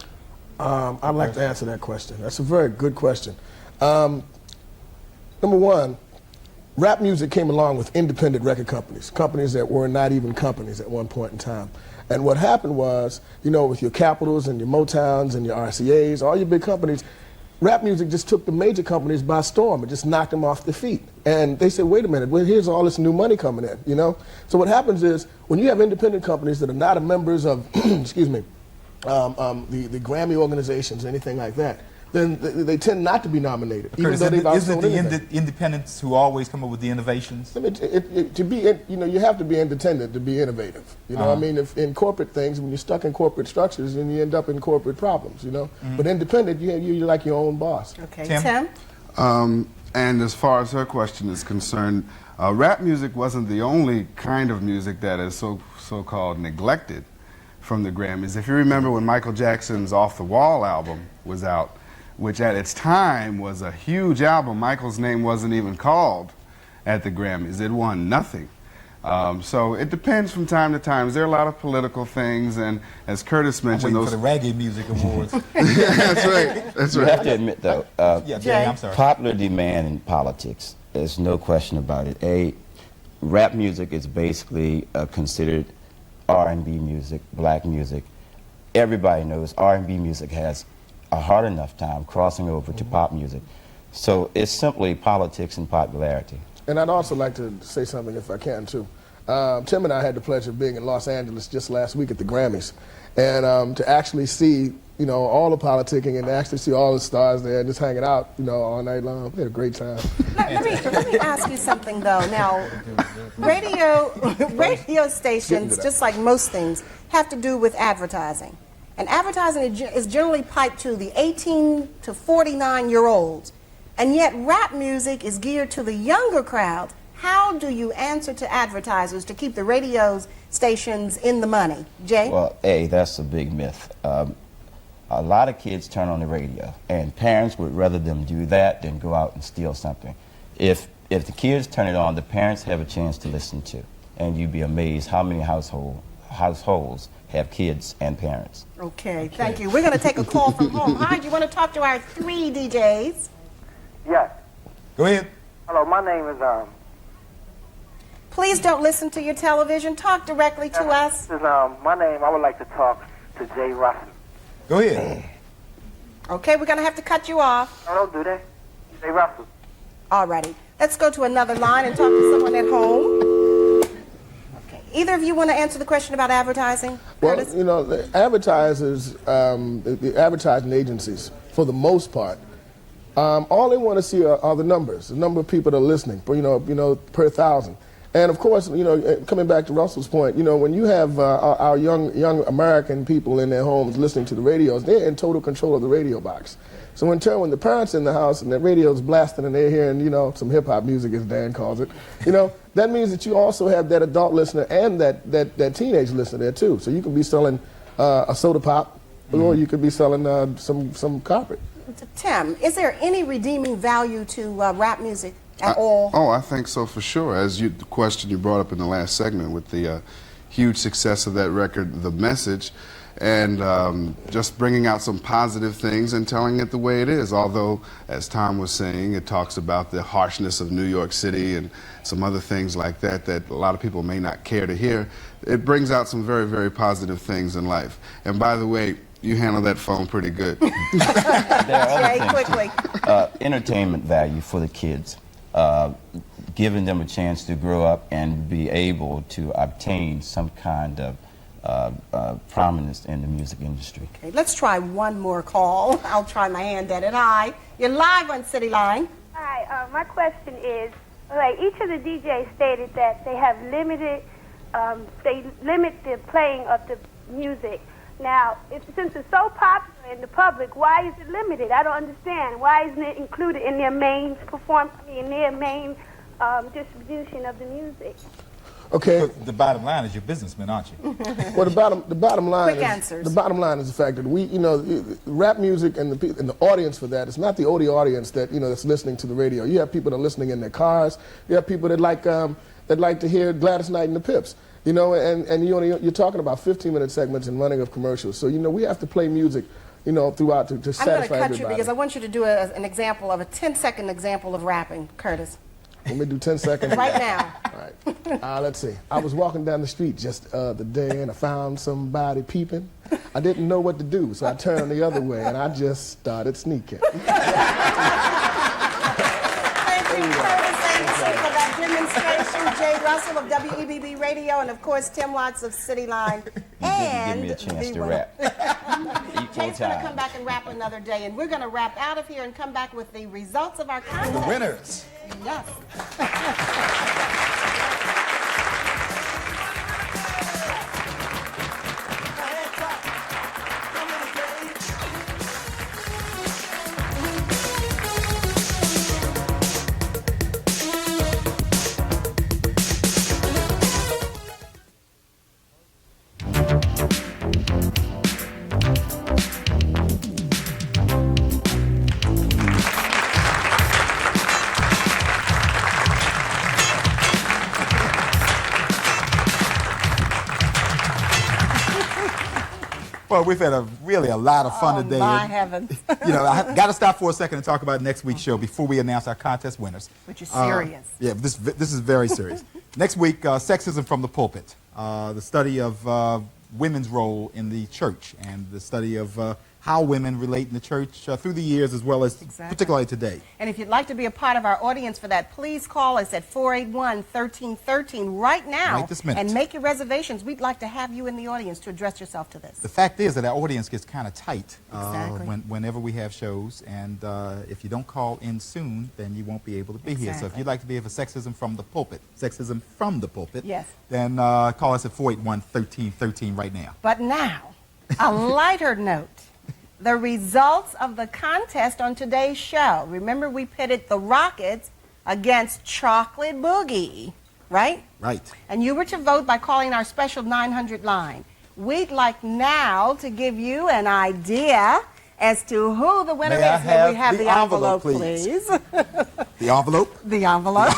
Speaker 19: I'd like to answer that question. That's a very good question. Number one, rap music came along with independent record companies, companies that were not even companies at one point in time. And what happened was, you know, with your Capitals and your Motowns and your RCAs, all your big companies, rap music just took the major companies by storm. It just knocked them off their feet. And they said, wait a minute, well, here's all this new money coming in, you know? So what happens is, when you have independent companies that are not members of, excuse me, the Grammy organizations, anything like that, then they tend not to be nominated, even though they've outsold anything.
Speaker 2: Isn't it the independents who always come up with the innovations?
Speaker 19: I mean, to be, you know, you have to be independent to be innovative. You know, I mean, if in corporate things, when you're stuck in corporate structures, then you end up in corporate problems. You know, but independent, you're like your own boss.
Speaker 1: Okay, Tim.
Speaker 21: And as far as her question is concerned, rap music wasn't the only kind of music that is so-called neglected from the Grammys. If you remember when Michael Jackson's Off the Wall album was out, which at its time was a huge album. Michael's name wasn't even called at the Grammys. It won nothing. So it depends from time to time. There are a lot of political things, and as Curtis mentioned,
Speaker 2: I'm waiting for the Reggae Music Awards.
Speaker 21: That's right. That's
Speaker 20: You
Speaker 21: right.
Speaker 20: have to admit, though,
Speaker 2: Jay, I'm sorry.
Speaker 20: popular demand in politics, there's no question about it. Rap music is basically considered R&B music, black music. Everybody knows R&B music has a hard enough time crossing over to pop music. So it's simply politics and popularity.
Speaker 19: And I'd also like to say something, if I can, too. Tim and I had the pleasure of being in Los Angeles just last week at the Grammys. And to actually see you know, all the politicking and actually see all the stars there just hanging out, you know, all night long. We had a great time.
Speaker 1: Let me ask you something, though. Now, radio stations, just like most things, have to do with advertising. And advertising is generally piped to the 18 to 49-year-olds. And yet rap music is geared to the younger crowd. How do you answer to advertisers to keep the radio stations in the money? Jay?
Speaker 20: Well, that's a big myth. A lot of kids turn on the radio, and parents would rather them do that than go out and steal something. If the kids turn it on, the parents have a chance to listen to, and you'd be amazed how many households have kids and parents.
Speaker 1: Okay, thank you. We're going to take a call from home. Hi, do you want to talk to our 3 DJs?
Speaker 4: Yes.
Speaker 2: Go ahead.
Speaker 4: Hello, my name is
Speaker 1: Please don't listen to your television. Talk directly to us.
Speaker 4: This is my name. I would like to talk to Jay Russell.
Speaker 2: Go ahead.
Speaker 1: Okay, we're going to have to cut you off.
Speaker 4: No, don't do that. Jay Russell.
Speaker 1: Alrighty. Let's go to another line and talk to someone at home. Okay. Either of you want to answer the question about advertising?
Speaker 19: Well,
Speaker 1: Curtis?
Speaker 19: you know, the advertisers, the advertising agencies, for the most part, all they want to see are the numbers, the number of people that are listening, you know, per thousand. And of course, you know, coming back to Russell's point, you know, when you have our young American people in their homes listening to the radios, they're in total control of the radio box. So in turn, when the parents are in the house and the radio's blasting and they're hearing, you know, some hip-hop music, as Dan calls it, you know, that means that you also have that adult listener and that teenage listener there too. So you could be selling a soda pop, or you could be selling some carpet.
Speaker 1: Tim, is there any redeeming value to rap music at all?
Speaker 21: Oh, I think so for sure. As the question you brought up in the last segment with the huge success of that record, The Message, and just bringing out some positive things and telling it the way it is. Although, as Tom was saying, it talks about the harshness of New York City and some other things like that that a lot of people may not care to hear. It brings out some very, very positive things in life. And by the way, you handle that phone pretty good.
Speaker 20: There are other things,
Speaker 1: quickly.
Speaker 20: Entertainment value for the kids, giving them a chance to grow up and be able to obtain some kind of prominence in the music industry.
Speaker 1: Okay, let's try one more call. I'll try my hand at it. Hi, you're live on City Line.
Speaker 17: Hi, my question is, like each of the DJs stated that they have they limit the playing of the music. Now, since it's so popular in the public, why is it limited? I don't understand. Why isn't it included in their main distribution of the music?
Speaker 19: Okay.
Speaker 2: The bottom line is you're businessmen, aren't you?
Speaker 19: Well, the bottom line
Speaker 1: Quick
Speaker 19: is
Speaker 1: answers.
Speaker 19: the bottom line is the fact that we, you know, rap music and the audience for that, it's not the only audience that, you know, that's listening to the radio. You have people that are listening in their cars. You have people that like to hear Gladys Knight and the Pips. You know, and you're talking about 15-minute segments and running of commercials. So, you know, we have to play music, you know, throughout to satisfy everybody.
Speaker 1: I'm going to cut you because I want you to do an example of a 10-second example of rapping, Curtis.
Speaker 19: Let me do 10 seconds.
Speaker 1: Right now.
Speaker 19: All right. Let's see. I was walking down the street just the day and I found somebody peeping. I didn't know what to do, so I turned the other way and I just started sneaking.
Speaker 1: Thank you, Curtis Anderson, for that demonstration. Jay Russell of WEBB Radio, and of course Tim Watts of City Line. And
Speaker 20: give me a chance to rap.
Speaker 1: Jay's going to come back and rap another day, and we're going to rap out of here and come back with the results of our contest.
Speaker 2: The winners.
Speaker 1: Yes.
Speaker 2: Well, we've had really a lot of fun today.
Speaker 1: My heavens.
Speaker 2: You know, I got to stop for a second and talk about next week's show before we announce our contest winners.
Speaker 1: Which is serious.
Speaker 2: Yeah, this is very serious. Next week, Sexism from the Pulpit, the study of women's role in the church and the study of how women relate in the church through the years as well as particularly today.
Speaker 1: And if you'd like to be a part of our audience for that, please call us at 481-1313 right now.
Speaker 2: Right this minute.
Speaker 1: And make your reservations. We'd like to have you in the audience to address yourself to this.
Speaker 2: The fact is that our audience gets kind of tight
Speaker 1: Exactly.
Speaker 2: whenever we have shows, and if you don't call in soon, then you won't be able to be here. So if you'd like to be for sexism from the pulpit,
Speaker 1: Yes.
Speaker 2: then call us at 481-1313 right now.
Speaker 1: But now, a lighter note. The results of the contest on today's show. Remember, we pitted the Rockets against Chocolate Boogie, right?
Speaker 2: Right.
Speaker 1: And you were to vote by calling our special 900 line. We'd like now to give you an idea as to who the winner
Speaker 2: May I
Speaker 1: is. May we have
Speaker 2: have
Speaker 1: the
Speaker 2: the
Speaker 1: envelope,
Speaker 2: envelope,
Speaker 1: please?
Speaker 2: The envelope?
Speaker 1: The envelope.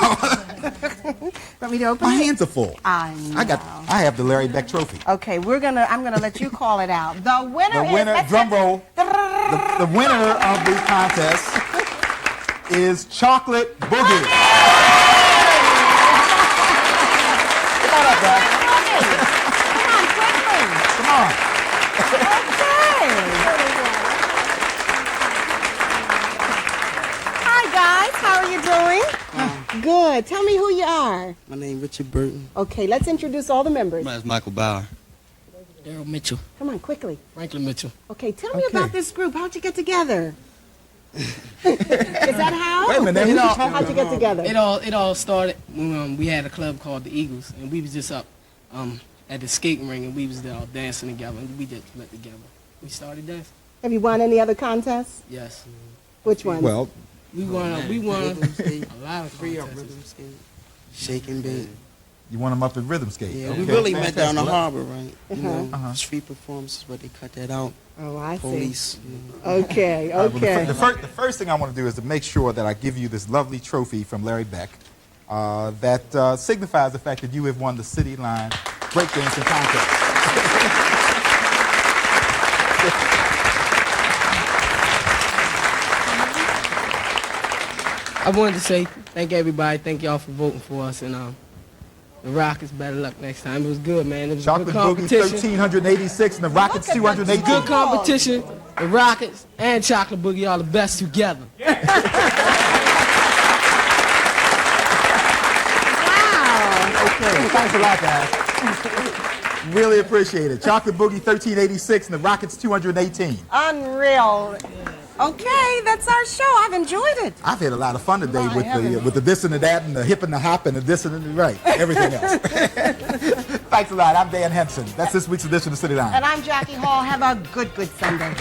Speaker 1: Want me to open
Speaker 2: My
Speaker 1: it?
Speaker 2: hands are full.
Speaker 1: I know.
Speaker 2: I have the Larry Beck trophy.
Speaker 1: Okay, I'm gonna let you call it out. The winner
Speaker 2: The winner,
Speaker 1: is
Speaker 2: drum roll. The winner of the contest is Chocolate Boogie. Come on up, guys. Come on.
Speaker 1: Hi guys, how are you doing? Good. Tell me who you are.
Speaker 5: My name is Richard Burton.
Speaker 1: Okay, let's introduce all the members.
Speaker 5: My name is Michael Bauer. Daryl Mitchell.
Speaker 1: Come on, quickly.
Speaker 5: Franklin Mitchell.
Speaker 1: Okay, tell me about this group. How'd you get together? Is that how?
Speaker 2: Wait a minute.
Speaker 1: How'd you get together?
Speaker 5: It all started when we had a club called the Eagles, and we was just up at the skating ring, and we was there all dancing together, and we just met together. We started dancing.
Speaker 1: Have you won any other contests?
Speaker 5: Yes.
Speaker 1: Which one?
Speaker 2: Well,
Speaker 5: we won a lot of
Speaker 6: Free up
Speaker 5: contests.
Speaker 6: rhythm skate, shake and bake.
Speaker 2: You want them up at rhythm skate?
Speaker 6: Yeah,
Speaker 2: Okay.
Speaker 6: we really met
Speaker 2: Fantastic.
Speaker 6: down the harbor, right? You know,
Speaker 2: Uh-huh.
Speaker 6: street performances, but they cut that out.
Speaker 1: Oh, I see.
Speaker 6: Police.
Speaker 1: Okay,
Speaker 2: All right, well,
Speaker 1: okay.
Speaker 2: the first thing I want to do is to make sure that I give you this lovely trophy from Larry Beck that signifies the fact that you have won the City Line breakdancing contest.
Speaker 5: I wanted to say thank everybody. Thank y'all for voting for us, and the Rockets better luck next time. It was good, man. It was
Speaker 2: Chocolate
Speaker 5: a good
Speaker 2: Boogie
Speaker 5: competition.
Speaker 2: 1386 and the Rockets 218.
Speaker 5: Good competition. The Rockets and Chocolate Boogie are the best together.
Speaker 1: Wow.
Speaker 2: Okay, thanks a lot, guys. Really appreciate it. Chocolate Boogie 1386 and the Rockets 218.
Speaker 1: Unreal. Okay, that's our show. I've enjoyed it.
Speaker 2: I've had a lot of fun today with
Speaker 1: heavens.
Speaker 2: the this and the that and the hip and the hop and the this and the right, everything else. Thanks a lot. I'm Dan Henson. That's this week's edition of City Line.
Speaker 1: And I'm Jackie Hall. Have a good Sunday.